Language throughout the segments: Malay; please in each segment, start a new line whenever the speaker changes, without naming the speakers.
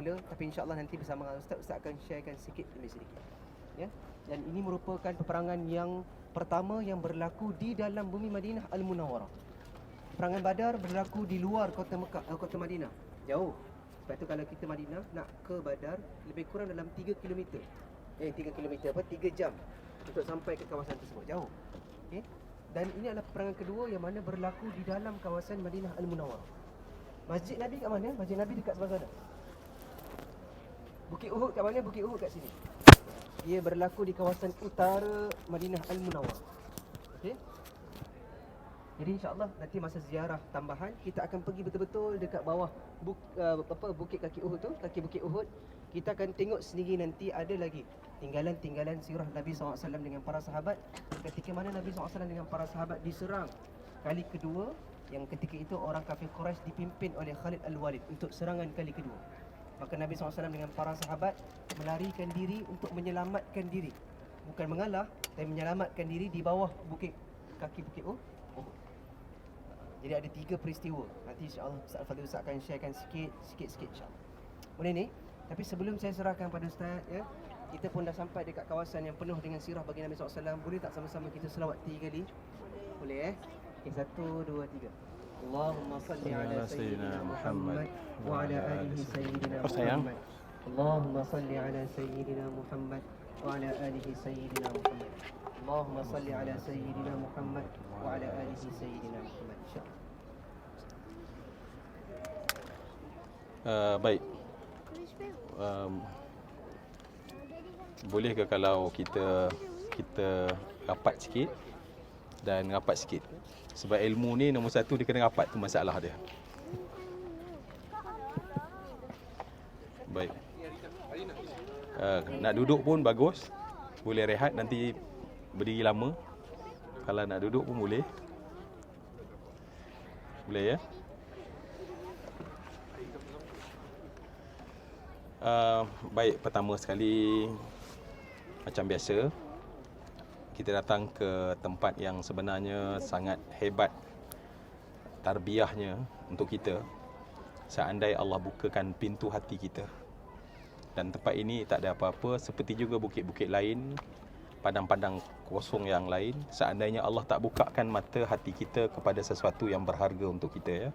semula, tapi insya-Allah nanti bersama Ustaz akan sharekan sikit demi sedikit. Ya. Dan ini merupakan peperangan yang pertama yang berlaku di dalam bumi Madinah Al-Munawwarah. Peperangan Badar berlaku di luar kota Mekah, kota Madinah. Jauh. Sebab tu kalau kita Madinah nak ke Badar lebih kurang dalam 3 km. 3 jam untuk sampai ke kawasan tersebut. Jauh. Okey. Dan ini adalah peperangan kedua yang mana berlaku di dalam kawasan Madinah Al-Munawwarah. Masjid Nabi kat mana? Masjid Nabi dekat sebelah sana. Bukit Uhud kat mana? Bukit Uhud kat sini. Ia berlaku di kawasan utara Madinah Al-Munawwarah. Okey. Jadi insya-Allah nanti masa ziarah tambahan kita akan pergi betul-betul dekat bawah bukit kaki Uhud tu, kaki bukit Uhud. Kita akan tengok sendiri nanti ada lagi tinggalan-tinggalan sirah Nabi SAW dengan para sahabat ketika mana Nabi SAW dengan para sahabat diserang kali kedua, yang ketika itu orang kafir Quraisy dipimpin oleh Khalid Al-Walid untuk serangan kali kedua. Maka Nabi SAW dengan para sahabat melarikan diri untuk menyelamatkan diri. Bukan mengalah, tapi menyelamatkan diri di bawah kaki bukit Uhud. Jadi ada 3 peristiwa. Nanti insya-Allah Ustaz Al-Fadhil Ustaz akan sharekan sikit insya-Allah. Boleh ni? Tapi sebelum saya serahkan pada Ustaz, ya, kita pun dah sampai dekat kawasan yang penuh dengan sirah bagi Nabi SAW. Boleh tak sama-sama kita selawat 3 kali? Boleh Okay, 1, 2, 3. Allahumma salli ala sayyidina Muhammad wa ala alihi sayyidina Muhammad. Allahumma salli ala sayyidina Muhammad wa ala alihi sayyidina Muhammad. Allahumma salli ala sayyidina Muhammad wa ala alihi sayyidina Muhammad.
Baik. Boleh ke kalau kita rapat sikit dan rapat sikit? Sebab ilmu ni nombor satu dia kena rapat, tu masalah dia. Baik. Nak duduk pun bagus. Boleh rehat, nanti berdiri lama. Kalau nak duduk pun boleh. Boleh ya? Baik, pertama sekali macam biasa kita datang ke tempat yang sebenarnya sangat hebat tarbiyahnya untuk kita. Seandai Allah bukakan pintu hati kita. Dan tempat ini tak ada apa-apa, seperti juga bukit-bukit lain, padang-padang kosong yang lain. Seandainya Allah tak bukakan mata hati kita kepada sesuatu yang berharga untuk kita, ya.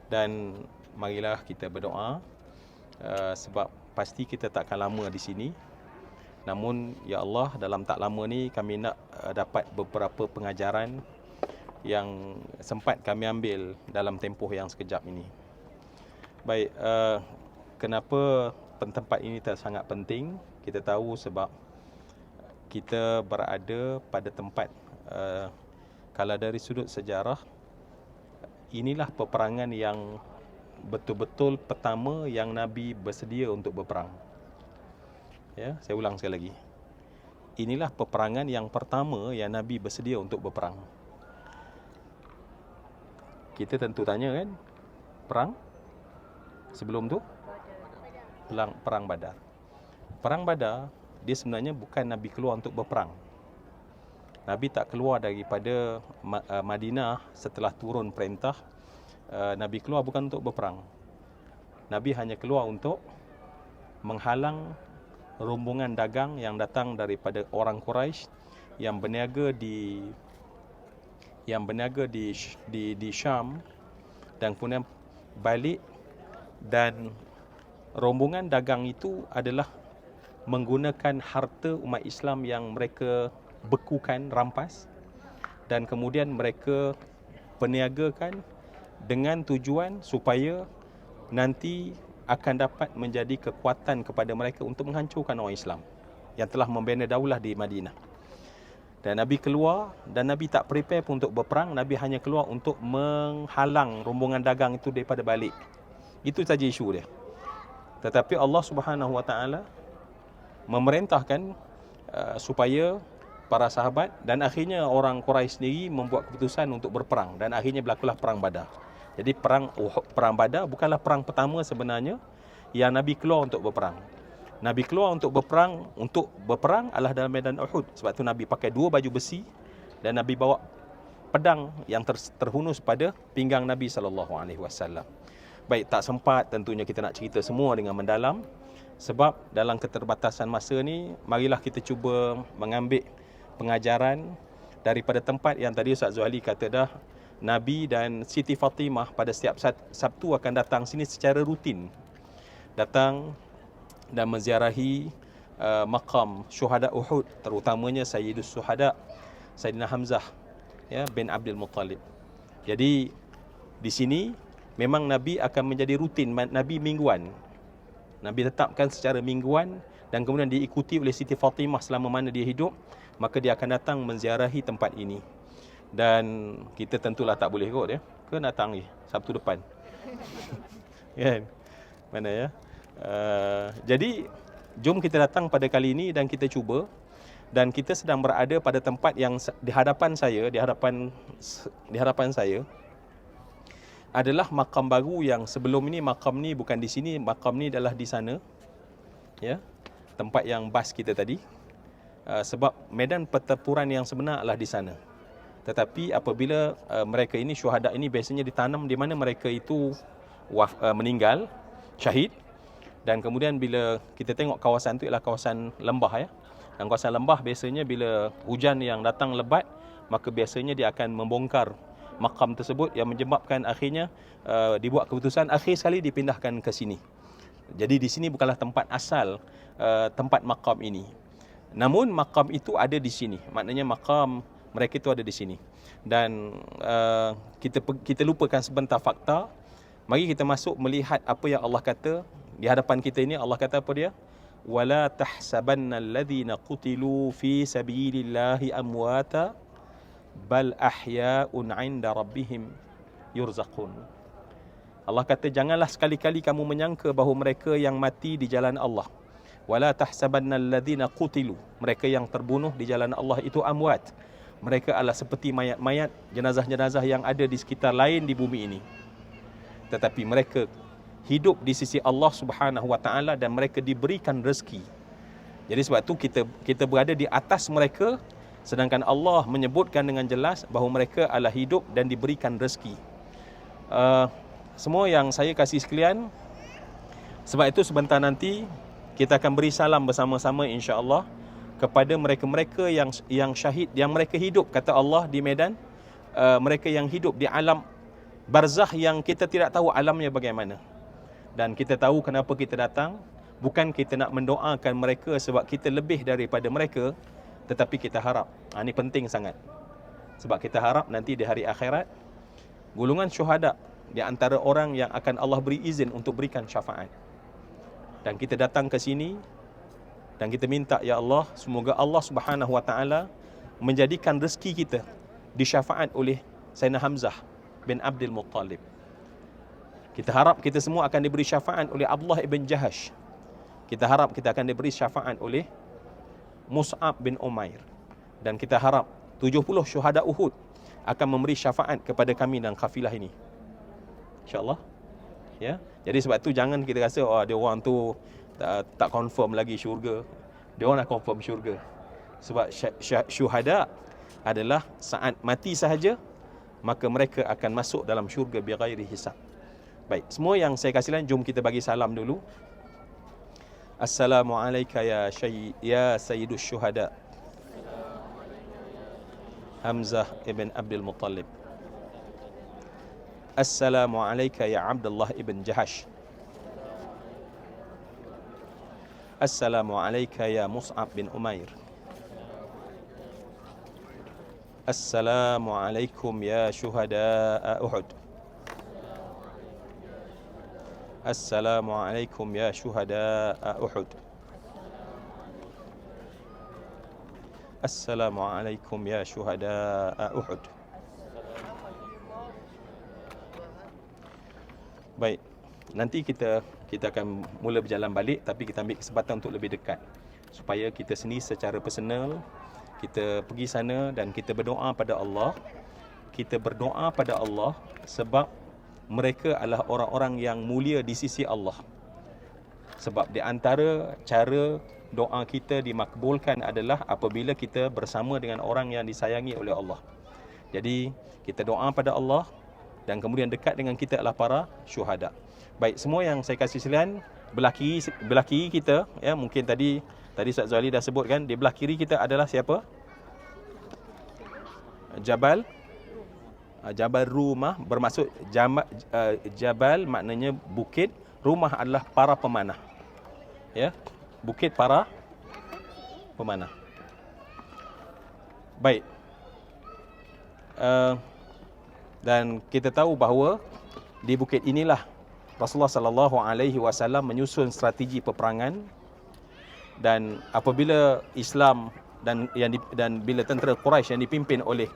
Dan marilah kita berdoa, sebab pasti kita takkan lama di sini. Namun ya Allah, dalam tak lama ni kami nak dapat beberapa pengajaran yang sempat kami ambil dalam tempoh yang sekejap ini. Baik, kenapa tempat ini sangat penting? Kita tahu sebab kita berada pada tempat, kalau dari sudut sejarah, inilah peperangan yang betul-betul pertama yang Nabi bersedia untuk berperang. Ya, saya ulang sekali lagi. Inilah peperangan yang pertama yang Nabi bersedia untuk berperang. Kita tentu tanya kan, perang sebelum tu? Perang Badar. Perang Badar, dia sebenarnya bukan Nabi keluar untuk berperang. Nabi tak keluar daripada Madinah setelah turun perintah. Nabi keluar bukan untuk berperang. Nabi hanya keluar untuk menghalang rombongan dagang yang datang daripada orang Quraisy yang berniaga di Syam, dan kemudian balik, dan rombongan dagang itu adalah menggunakan harta umat Islam yang mereka bekukan, rampas, dan kemudian mereka perniagakan dengan tujuan supaya nanti akan dapat menjadi kekuatan kepada mereka untuk menghancurkan orang Islam yang telah membina daulah di Madinah. Dan Nabi keluar, dan Nabi tak prepare pun untuk berperang. Nabi hanya keluar untuk menghalang rombongan dagang itu daripada balik. Itu saja isu dia. Tetapi Allah Subhanahu Wa Taala memerintahkan supaya para sahabat, dan akhirnya orang Quraisy sendiri membuat keputusan untuk berperang, dan akhirnya berlakulah perang Badar. Jadi perang Badar bukanlah perang pertama sebenarnya yang Nabi keluar untuk berperang. Nabi keluar untuk berperang adalah dalam medan Uhud. Sebab tu Nabi pakai 2 baju besi, dan Nabi bawa pedang yang terhunus pada pinggang Nabi SAW. Baik, tak sempat tentunya kita nak cerita semua dengan mendalam. Sebab dalam keterbatasan masa ni, marilah kita cuba mengambil pengajaran daripada tempat yang tadi Ustaz Zuhali kata dah, Nabi dan Siti Fatimah pada setiap Sabtu akan datang sini secara rutin. Datang dan menziarahi makam syuhada Uhud, terutamanya Sayyidus Syuhada Sayyidina Hamzah bin Abdul Muttalib. Jadi di sini memang Nabi akan menjadi rutin, Nabi mingguan. Nabi tetapkan secara mingguan dan kemudian diikuti oleh Siti Fatimah selama mana dia hidup, maka dia akan datang menziarahi tempat ini. Dan kita tentulah tak boleh kot ke datang ni Sabtu depan. Kan? Mana ya? Jadi jom kita datang pada kali ini dan kita cuba. Dan kita sedang berada pada tempat yang di hadapan saya adalah makam baru yang sebelum ini makam ni bukan di sini, makam ni adalah di sana. Ya. Tempat yang bas kita tadi. Sebab medan pertempuran yang sebenar adalah di sana. Tetapi apabila mereka ini syuhada ini biasanya ditanam di mana mereka itu meninggal, syahid. Dan kemudian bila kita tengok kawasan itu ialah kawasan lembah ya. Dan kawasan lembah biasanya bila hujan yang datang lebat, maka biasanya dia akan membongkar makam tersebut yang menyebabkan akhirnya dibuat keputusan akhir sekali dipindahkan ke sini. Jadi di sini bukanlah tempat asal tempat makam ini. Namun makam itu ada di sini. Maknanya makam mereka itu ada di sini. Dan kita lupakan sebentar fakta. Mari kita masuk melihat apa yang Allah kata di hadapan kita ini. Allah kata apa dia? وَلَا تَحْسَبَنَّ الَّذِينَ قُتِلُوا فِي سَبِيلِ اللَّهِ أَمْوَاتًا بَلْ أَحْيَاءٌ عِنْدَ رَبِّهِمْ يُرْزَقُونَ. Allah kata janganlah sekali-kali kamu menyangka bahawa mereka yang mati di jalan Allah. وَلَا تَحْسَبَنَّ الَّذِينَ قُتِلُوا, mereka yang terbunuh di jalan Allah itu amwat. Mereka adalah seperti mayat-mayat, jenazah-jenazah yang ada di sekitar lain di bumi ini. Tetapi mereka hidup di sisi Allah Subhanahu Wa Taala dan mereka diberikan rezeki. Jadi sebab tu kita berada di atas mereka, sedangkan Allah menyebutkan dengan jelas bahawa mereka adalah hidup dan diberikan rezeki. Semua yang saya kasih sekalian, sebab itu sebentar nanti kita akan beri salam bersama-sama insya-Allah kepada mereka-mereka yang syahid, yang mereka hidup kata Allah di medan, mereka yang hidup di alam barzakh yang kita tidak tahu alamnya bagaimana. Dan kita tahu kenapa kita datang, bukan kita nak mendoakan mereka sebab kita lebih daripada mereka, tetapi kita harap, ini penting sangat. Sebab kita harap nanti di hari akhirat, golongan syuhada di antara orang yang akan Allah beri izin untuk berikan syafaat. Dan kita datang ke sini dan kita minta, ya Allah, semoga Allah Subhanahu Wa Taala menjadikan rezeki kita disyafaat oleh Sayyidina Hamzah bin Abdul Muttalib. Kita harap kita semua akan diberi syafaat oleh Abdullah ibn Jahash. Kita harap kita akan diberi syafaat oleh Mus'ab bin Umair. Dan kita harap 70 syuhada Uhud akan memberi syafaat kepada kami dan kafilah ini. InsyaAllah. Ya. Jadi sebab tu jangan kita rasa dia orang tu tak confirm lagi syurga. Dia orang dah confirm syurga. Sebab syuhada adalah saat mati sahaja maka mereka akan masuk dalam syurga bighairi hisab. Baik, semua yang saya kasih lain, jom kita bagi salam dulu. Assalamualaikum ya Sayyidus Syuhada Hamzah ibn Abdul Muttalib. Assalamualaikum ya Abdullah ibn Jahash. Assalamualaikum ya Mus'ab bin Umair. Assalamualaikum ya syuhada Uhud. Assalamualaikum ya syuhada Uhud. Assalamualaikum ya syuhada Uhud. Baik, nanti kita akan mula berjalan balik, tapi kita ambil kesempatan untuk lebih dekat supaya kita sendiri secara personal kita pergi sana dan kita berdoa pada Allah. Kita berdoa pada Allah sebab mereka adalah orang-orang yang mulia di sisi Allah. Sebab di antara cara doa kita dimakbulkan adalah apabila kita bersama dengan orang yang disayangi oleh Allah. Jadi kita doa pada Allah dan kemudian dekat dengan kita adalah para syuhada. Baik, semua yang saya kasih sekalian, belah kiri kita, ya, mungkin tadi Ustaz Zuhaili dah sebutkan, di belah kiri kita adalah siapa? Jabal Rumah, bermaksud Jabal maknanya bukit, rumah adalah para pemanah. Ya, bukit para pemanah. Baik. Dan kita tahu bahawa di bukit inilah Rasulullah sallallahu alaihi wasallam menyusun strategi peperangan, dan apabila Islam dan bila tentera Quraisy yang dipimpin oleh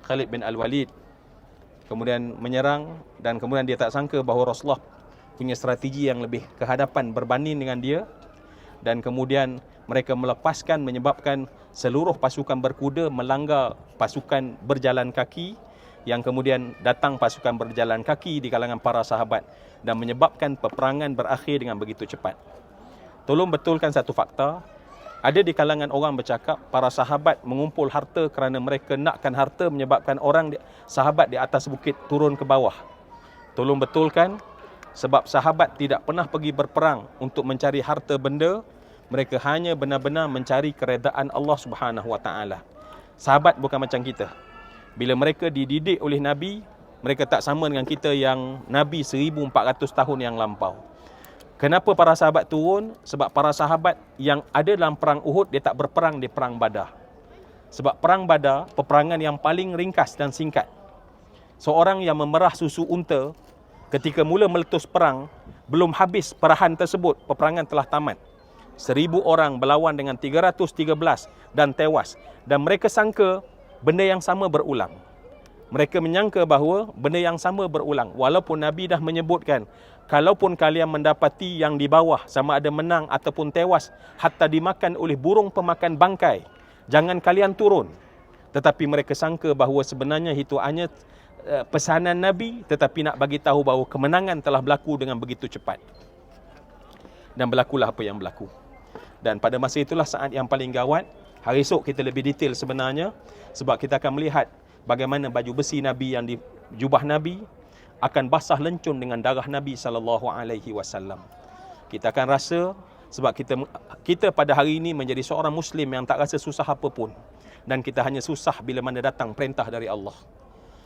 Khalid bin Al-Walid kemudian menyerang, dan kemudian dia tak sangka bahawa Rasulullah punya strategi yang lebih ke hadapan berbanding dengan dia, dan kemudian mereka menyebabkan seluruh pasukan berkuda melanggar pasukan berjalan kaki, yang kemudian datang pasukan berjalan kaki di kalangan para sahabat dan menyebabkan peperangan berakhir dengan begitu cepat. Tolong betulkan satu fakta. Ada di kalangan orang bercakap para sahabat mengumpul harta kerana mereka nakkan harta menyebabkan sahabat di atas bukit turun ke bawah. Tolong betulkan, sebab sahabat tidak pernah pergi berperang untuk mencari harta benda, mereka hanya benar-benar mencari keredaan Allah Subhanahu Wa Taala. Sahabat bukan macam kita. Bila mereka dididik oleh Nabi, mereka tak sama dengan kita yang Nabi 1400 tahun yang lampau. Kenapa para sahabat turun? Sebab para sahabat yang ada dalam perang Uhud, dia tak berperang di perang Badar. Sebab perang Badar, peperangan yang paling ringkas dan singkat. Seorang yang memerah susu unta, ketika mula meletus perang, belum habis perahan tersebut, peperangan telah tamat. 1000 orang berlawan dengan 313 dan tewas. Dan mereka sangka benda yang sama berulang. Mereka menyangka bahawa benda yang sama berulang. Walaupun Nabi dah menyebutkan, kalaupun kalian mendapati yang di bawah sama ada menang ataupun tewas, hatta dimakan oleh burung pemakan bangkai, jangan kalian turun. Tetapi mereka sangka bahawa sebenarnya itu hanya pesanan Nabi, tetapi nak bagi tahu bahawa kemenangan telah berlaku dengan begitu cepat. Dan berlakulah apa yang berlaku. Dan pada masa itulah saat yang paling gawat. Hari esok kita lebih detail sebenarnya, sebab kita akan melihat bagaimana baju besi Nabi yang di jubah Nabi akan basah lencun dengan darah Nabi sallallahu alaihi wasallam. Kita akan rasa, sebab kita pada hari ini menjadi seorang Muslim yang tak rasa susah apa pun, dan kita hanya susah bila mana datang perintah dari Allah.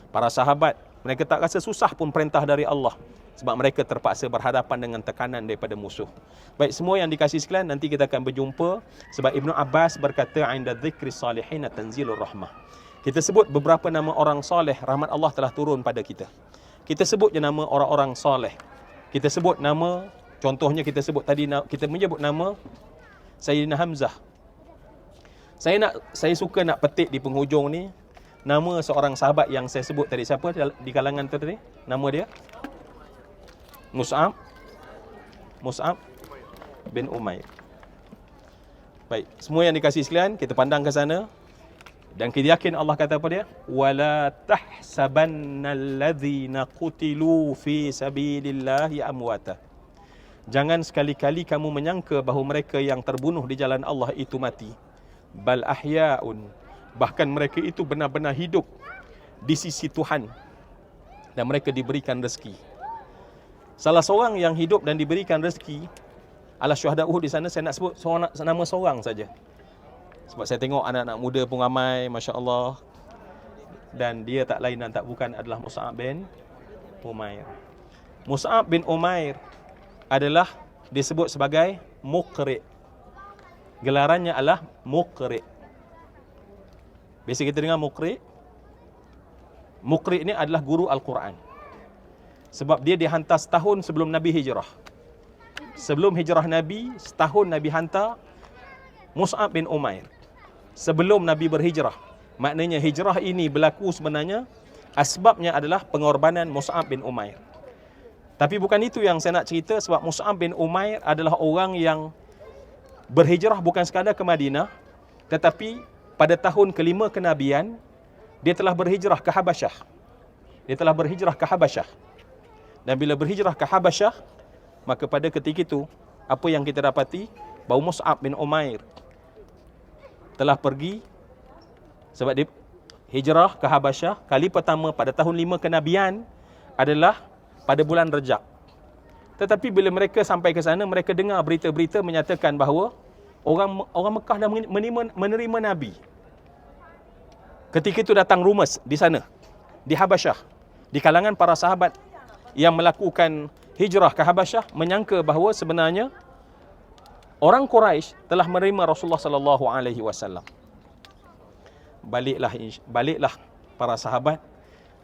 Para sahabat, mereka tak rasa susah pun perintah dari Allah, sebab mereka terpaksa berhadapan dengan tekanan daripada musuh. Baik, semua yang dikasih sekalian, nanti kita akan berjumpa, sebab Ibnu Abbas berkata, "Inda dzikri salihin tanzilur rahmah." Kita sebut beberapa nama orang soleh, rahmat Allah telah turun pada kita. Kita sebut je nama orang-orang soleh. Kita sebut nama, contohnya kita sebut tadi, kita menyebut nama Sayyidina Hamzah. Saya suka nak petik di penghujung ni nama seorang sahabat yang saya sebut tadi. Siapa di kalangan tu tadi? Nama dia? Mus'ab bin Umair. Baik, semua yang dikasih sekalian, kita pandang ke sana dan kita yakin Allah kata apa dia? Wala tahsabannal ladzina qutilu fi sabilillahi amwata. Jangan sekali-kali kamu menyangka bahawa mereka yang terbunuh di jalan Allah itu mati. Bal ahya'un. Bahkan mereka itu benar-benar hidup di sisi Tuhan dan mereka diberikan rezeki. Salah seorang yang hidup dan diberikan rezeki adalah syuhada Uhud. Di sana saya nak sebut nama seorang saja. Sebab saya tengok anak-anak muda pun ramai, masya-Allah. Dan dia tak lain dan tak bukan adalah Mus'ab bin Umair. Mus'ab bin Umair adalah disebut sebagai Muqri'. Gelarannya adalah Muqri'. Biasa kita dengar Muqri'. Muqri' ni adalah guru Al-Quran. Sebab dia dihantar setahun sebelum Nabi hijrah. Sebelum hijrah Nabi, setahun Nabi hantar Mus'ab bin Umair. Sebelum Nabi berhijrah. Maknanya hijrah ini berlaku sebenarnya, asbabnya adalah pengorbanan Mus'ab bin Umair. Tapi bukan itu yang saya nak cerita, sebab Mus'ab bin Umair adalah orang yang berhijrah bukan sekadar ke Madinah, tetapi pada tahun kelima kenabian, dia telah berhijrah ke Habasyah. Dan bila berhijrah ke Habasyah, maka pada ketika itu, apa yang kita dapati? Bahawa Mus'ab bin Umair telah pergi, sebab dia hijrah ke Habasyah kali pertama pada tahun 5 kenabian adalah pada bulan Rejab. Tetapi bila mereka sampai ke sana, mereka dengar berita-berita menyatakan bahawa orang Mekah dah menerima Nabi. Ketika itu datang rumus di sana, di Habasyah, di kalangan para sahabat yang melakukan hijrah ke Habasyah, menyangka bahawa sebenarnya orang Quraisy telah menerima Rasulullah sallallahu alaihi wasallam. Baliklah para sahabat,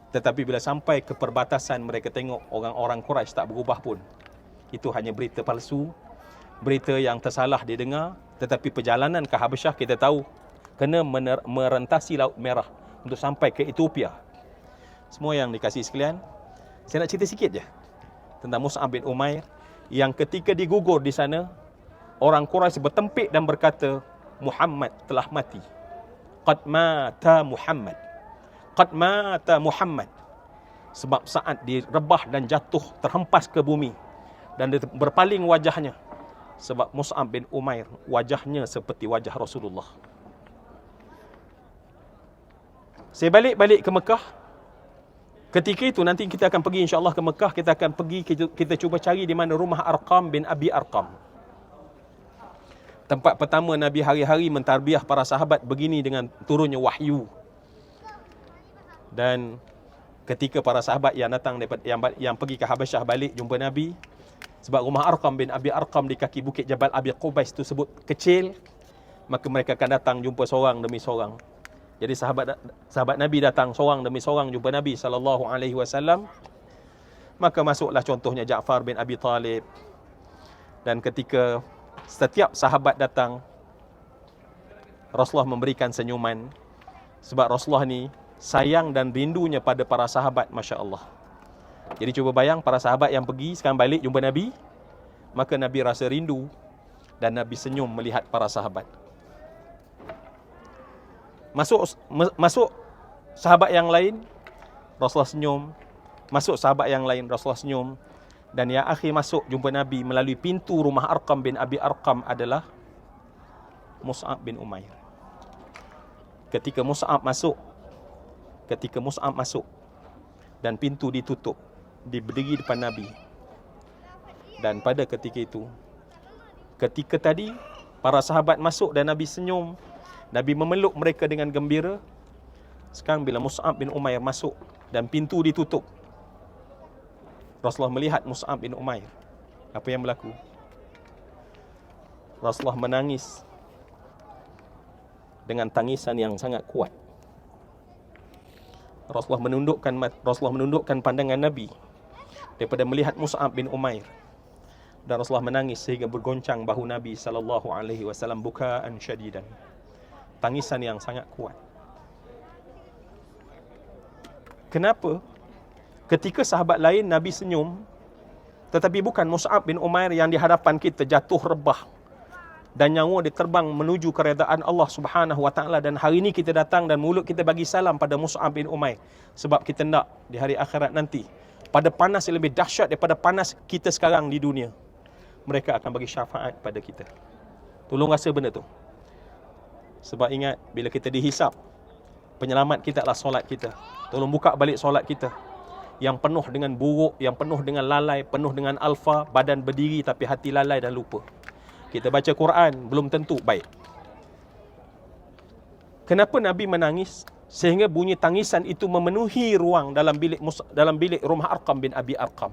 tetapi bila sampai ke perbatasan, mereka tengok orang-orang Quraisy tak berubah pun. Itu hanya berita palsu, berita yang tersalah didengar. Tetapi perjalanan ke Habasyah kita tahu kena merentasi Laut Merah untuk sampai ke Ethiopia. Semua yang dikasihi sekalian, saya nak cerita sikit je tentang Mus'ab bin Umair yang ketika digugur di sana, orang Quraisy bertempik dan berkata, Muhammad telah mati. Qad mata Muhammad. Qad mata Muhammad. Sebab saat direbah dan jatuh terhempas ke bumi dan dia berpaling wajahnya, sebab Mus'ab bin Umair wajahnya seperti wajah Rasulullah. Saya balik ke Mekah. Ketika itu nanti kita akan pergi insya-Allah ke Mekah, kita akan pergi, kita cuba cari di mana rumah Arqam bin Abi Arqam. Tempat pertama Nabi hari-hari mentarbiah para sahabat begini dengan turunnya wahyu. Dan ketika para sahabat yang datang yang pergi ke Habasyah balik jumpa Nabi, sebab rumah Arqam bin Abi Arqam di kaki bukit Jabal Abi Qubais tersebut kecil, maka mereka akan datang jumpa seorang demi seorang. Jadi sahabat Nabi datang seorang demi seorang jumpa Nabi sallallahu alaihi wasallam. Maka masuklah contohnya Ja'far bin Abi Talib. Dan ketika setiap sahabat datang, Rasulullah memberikan senyuman, sebab Rasulullah ni sayang dan rindunya pada para sahabat, masya-Allah. Jadi cuba bayang para sahabat yang pergi sekarang balik jumpa Nabi, maka Nabi rasa rindu dan Nabi senyum melihat para sahabat. Masuk sahabat yang lain, Rasulullah senyum. Masuk sahabat yang lain, Rasulullah senyum. Dan yang akhir masuk jumpa Nabi melalui pintu rumah Arqam bin Abi Arqam adalah Mus'ab bin Umair. Ketika Mus'ab masuk dan pintu ditutup, dia berdiri depan Nabi. Dan pada ketika tadi para sahabat masuk dan Nabi senyum, Nabi memeluk mereka dengan gembira. Sekarang bila Mus'ab bin Umair masuk dan pintu ditutup, Rasulullah melihat Mus'ab bin Umair. Apa yang berlaku? Rasulullah menangis dengan tangisan yang sangat kuat. Rasulullah menundukkan pandangan Nabi daripada melihat Mus'ab bin Umair. Dan Rasulullah menangis sehingga bergoncang bahu Nabi sallallahu alaihi wasallam bukaan syadidan. Tangisan yang sangat kuat. Kenapa? Ketika sahabat lain Nabi senyum, tetapi bukan Mus'ab bin Umair yang di hadapan kita jatuh rebah dan nyawa dia terbang menuju keredaan Allah Subhanahu wa taala, dan hari ini kita datang dan mulut kita bagi salam pada Mus'ab bin Umair sebab kita nak di hari akhirat nanti pada panas yang lebih dahsyat daripada panas kita sekarang di dunia, mereka akan bagi syafaat pada kita. Tolong rasa benda tu. Sebab ingat, bila kita dihisap, penyelamat kita adalah solat kita. Tolong buka balik solat kita yang penuh dengan buruk, yang penuh dengan lalai, penuh dengan alfa, badan berdiri tapi hati lalai dan lupa. Kita baca Quran, belum tentu baik. Kenapa Nabi menangis? Sehingga bunyi tangisan itu memenuhi ruang dalam bilik rumah Arqam bin Abi Arqam.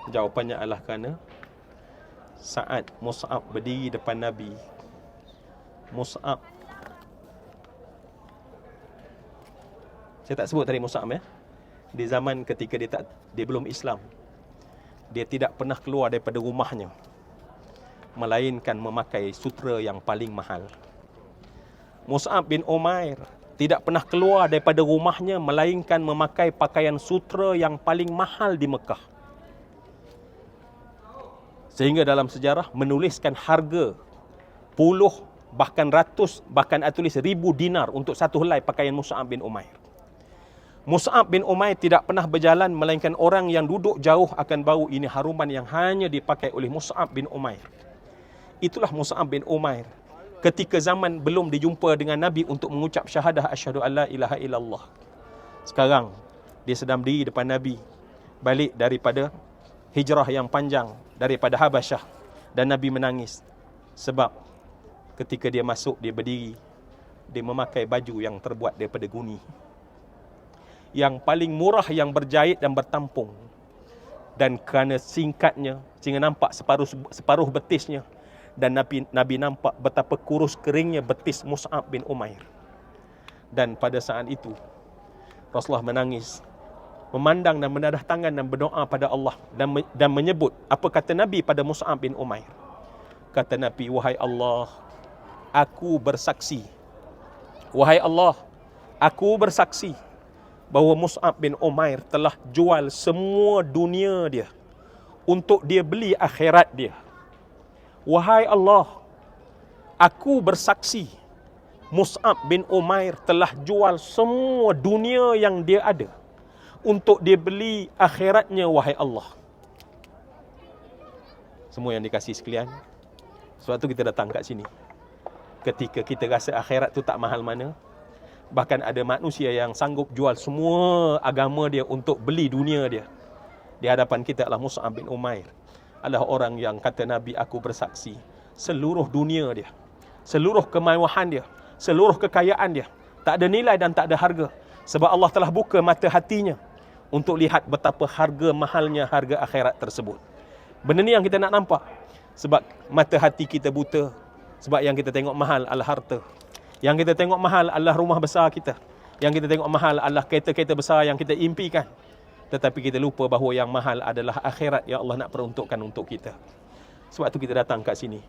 Jawapannya adalah kerana saat Mus'ab berdiri depan Nabi, Mus'ab, saya tak sebut tadi Mus'ab ya, di zaman ketika dia belum Islam, dia tidak pernah keluar daripada rumahnya melainkan memakai sutra yang paling mahal. Mus'ab bin Umair tidak pernah keluar daripada rumahnya melainkan memakai pakaian sutra yang paling mahal di Mekah. Sehingga dalam sejarah menuliskan harga puluh, bahkan ratus, bahkan tulis 1,000 dinar untuk satu helai pakaian Mus'ab bin Umair. Mus'ab bin Umair tidak pernah berjalan melainkan orang yang duduk jauh akan bau ini haruman yang hanya dipakai oleh Mus'ab bin Umair. Itulah Mus'ab bin Umair ketika zaman belum dijumpa dengan Nabi untuk mengucap syahadah asyhadu alla ilaha illallah. Sekarang dia sedang berdiri depan Nabi, balik daripada hijrah yang panjang daripada Habasyah, dan Nabi menangis sebab ketika dia masuk, dia berdiri, dia memakai baju yang terbuat daripada guni, yang paling murah, yang berjahit dan bertampung, dan kerana singkatnya sehingga nampak separuh betisnya, dan Nabi nampak betapa kurus keringnya betis Mus'ab bin Umair. Dan pada saat itu Rasulullah menangis, memandang dan menadah tangan dan berdoa pada Allah, dan menyebut, apa kata Nabi pada Mus'ab bin Umair? Kata Nabi, wahai Allah, aku bersaksi, wahai Allah, aku bersaksi bahawa Mus'ab bin Umair telah jual semua dunia dia untuk dia beli akhirat dia. Wahai Allah, aku bersaksi Mus'ab bin Umair telah jual semua dunia yang dia ada untuk dia beli akhiratnya, wahai Allah. Semua yang dikasih sekalian, sebab tu kita datang kat sini. Ketika kita rasa akhirat tu tak mahal mana, bahkan ada manusia yang sanggup jual semua agama dia untuk beli dunia dia. Di hadapan kita adalah Mus'ab bin Umair, adalah orang yang kata Nabi, aku bersaksi seluruh dunia dia, seluruh kemewahan dia, seluruh kekayaan dia tak ada nilai dan tak ada harga, sebab Allah telah buka mata hatinya untuk lihat betapa harga mahalnya harga akhirat tersebut. Benda ni yang kita nak nampak, sebab mata hati kita buta. Sebab yang kita tengok mahal adalah harta, yang kita tengok mahal adalah rumah besar kita, yang kita tengok mahal adalah kereta-kereta besar yang kita impikan. Tetapi kita lupa bahawa yang mahal adalah akhirat yang Allah nak peruntukkan untuk kita. Sebab tu kita datang kat sini,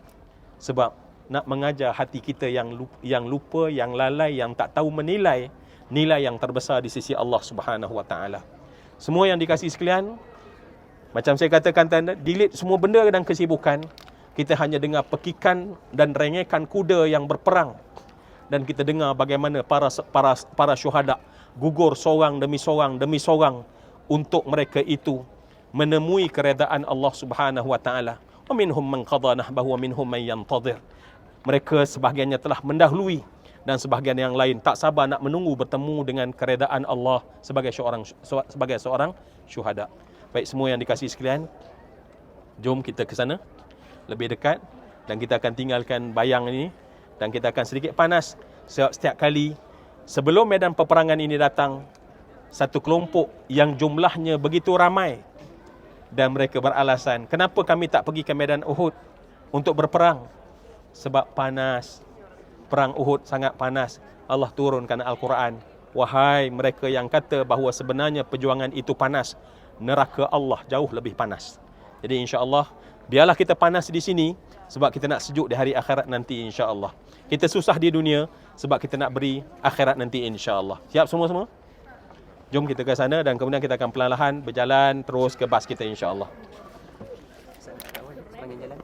sebab nak mengajar hati kita yang lupa, yang lalai, yang tak tahu menilai nilai yang terbesar di sisi Allah Subhanahu Wa Taala. Semua yang dikasih sekalian, macam saya katakan tadi, delete semua benda dan kesibukan. Kita hanya dengar pekikan dan rengekan kuda yang berperang, dan kita dengar bagaimana para syuhada gugur seorang demi seorang untuk mereka itu menemui keredaan Allah Subhanahu Wa Taala. Wa minhum man qada nahbahu wa minhum man yantazir. Mereka sebahagiannya telah mendahului, dan sebahagian yang lain tak sabar nak menunggu bertemu dengan keredaan Allah sebagai seorang syuhada. Baik, semua yang dikasihi sekalian, jom kita ke sana lebih dekat, dan kita akan tinggalkan bayang ini, dan kita akan sedikit panas setiap kali sebelum medan peperangan ini datang satu kelompok yang jumlahnya begitu ramai, dan mereka beralasan, kenapa kami tak pergi ke medan Uhud untuk berperang? Sebab panas, perang Uhud sangat panas. Allah turunkan Al-Quran, wahai mereka yang kata bahawa sebenarnya perjuangan itu panas, neraka Allah jauh lebih panas. Jadi insya-Allah biarlah kita panas di sini sebab kita nak sejuk di hari akhirat nanti, insya-Allah. Kita susah di dunia sebab kita nak beri akhirat nanti, insya-Allah. Siap semua-semua? Jom kita ke sana, dan kemudian kita akan perlahan-lahan berjalan terus ke bas kita, insya-Allah.
Sepanjang jalan.